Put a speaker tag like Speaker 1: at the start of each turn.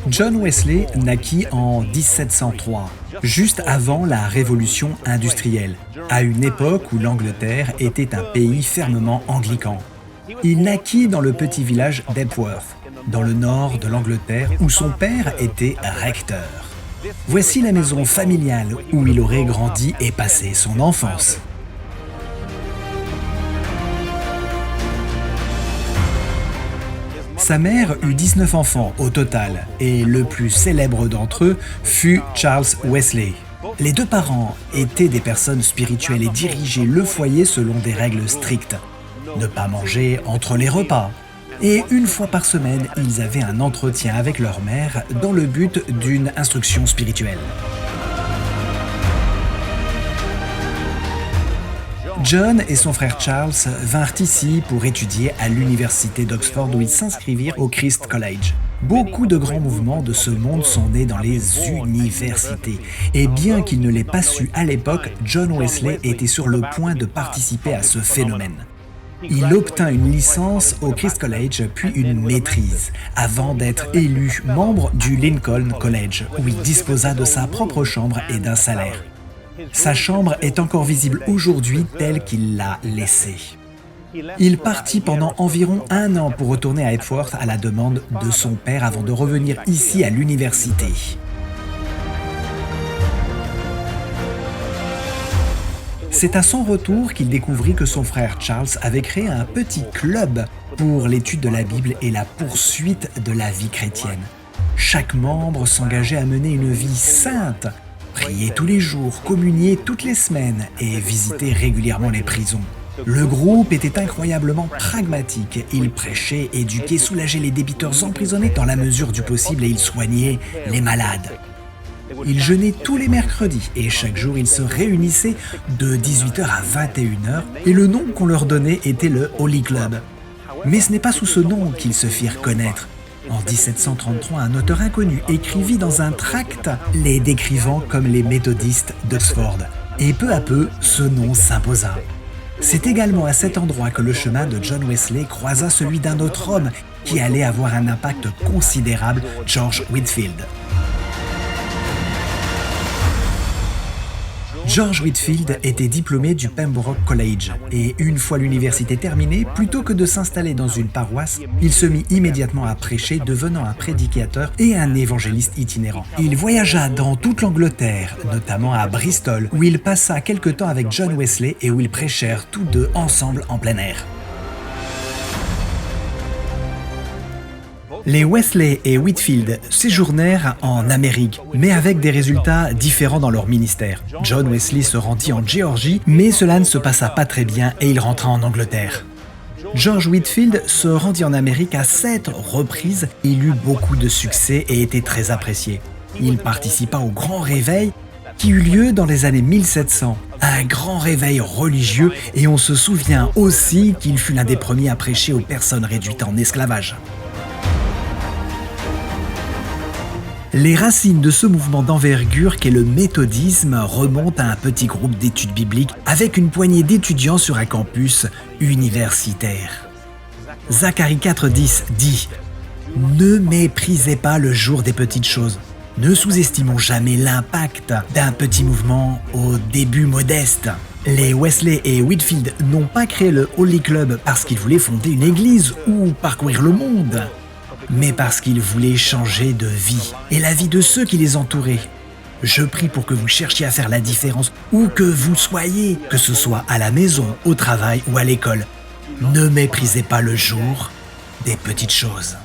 Speaker 1: John Wesley naquit en 1703, juste avant la révolution industrielle, à une époque où l'Angleterre était un pays fermement anglican. Il naquit dans le petit village d'Epworth, dans le nord de l'Angleterre, où son père était recteur. Voici la maison familiale où il aurait grandi et passé son enfance. Sa mère eut 19 enfants au total, et le plus célèbre d'entre eux fut Charles Wesley. Les deux parents étaient des personnes spirituelles et dirigeaient le foyer selon des règles strictes. Ne pas manger entre les repas. Et une fois par semaine, ils avaient un entretien avec leur mère dans le but d'une instruction spirituelle. John et son frère Charles vinrent ici pour étudier à l'université d'Oxford où ils s'inscrivirent au Christ College. Beaucoup de grands mouvements de ce monde sont nés dans les universités. Et bien qu'il ne l'ait pas su à l'époque, John Wesley était sur le point de participer à ce phénomène. Il obtint une licence au Christ College puis une maîtrise, avant d'être élu membre du Lincoln College, où il disposa de sa propre chambre et d'un salaire. Sa chambre est encore visible aujourd'hui telle qu'il l'a laissée. Il partit pendant environ 1 an pour retourner à Epworth à la demande de son père avant de revenir ici à l'université. C'est à son retour qu'il découvrit que son frère Charles avait créé un petit club pour l'étude de la Bible et la poursuite de la vie chrétienne. Chaque membre s'engageait à mener une vie sainte, prier tous les jours, communier toutes les semaines et visiter régulièrement les prisons. Le groupe était incroyablement pragmatique. Il prêchait, éduquait, soulageait les débiteurs emprisonnés dans la mesure du possible et il soignait les malades. Ils jeûnaient tous les mercredis et chaque jour ils se réunissaient de 18h à 21h et le nom qu'on leur donnait était le Holy Club. Mais ce n'est pas sous ce nom qu'ils se firent connaître. En 1733, un auteur inconnu écrivit dans un tract les décrivant comme les méthodistes d'Oxford. Et peu à peu, ce nom s'imposa. C'est également à cet endroit que le chemin de John Wesley croisa celui d'un autre homme qui allait avoir un impact considérable, George Whitefield. George Whitefield était diplômé du Pembroke College et une fois l'université terminée, plutôt que de s'installer dans une paroisse, il se mit immédiatement à prêcher, devenant un prédicateur et un évangéliste itinérant. Il voyagea dans toute l'Angleterre, notamment à Bristol, où il passa quelque temps avec John Wesley et où ils prêchèrent tous deux ensemble en plein air. Les Wesley et Whitefield séjournèrent en Amérique, mais avec des résultats différents dans leur ministère. John Wesley se rendit en Géorgie, mais cela ne se passa pas très bien et il rentra en Angleterre. George Whitefield se rendit en Amérique à 7 reprises. Il eut beaucoup de succès et était très apprécié. Il participa au Grand Réveil qui eut lieu dans les années 1700. Un grand réveil religieux et on se souvient aussi qu'il fut l'un des premiers à prêcher aux personnes réduites en esclavage. Les racines de ce mouvement d'envergure qu'est le méthodisme remontent à un petit groupe d'études bibliques avec une poignée d'étudiants sur un campus universitaire. Zacharie 4,10 dit « Ne méprisez pas le jour des petites choses. Ne sous-estimons jamais l'impact d'un petit mouvement au début modeste. » Les Wesley et Whitefield n'ont pas créé le Holy Club parce qu'ils voulaient fonder une église ou parcourir le monde, mais parce qu'ils voulaient changer de vie et la vie de ceux qui les entouraient. Je prie pour que vous cherchiez à faire la différence où que vous soyez, que ce soit à la maison, au travail ou à l'école. Ne méprisez pas le jour des petites choses.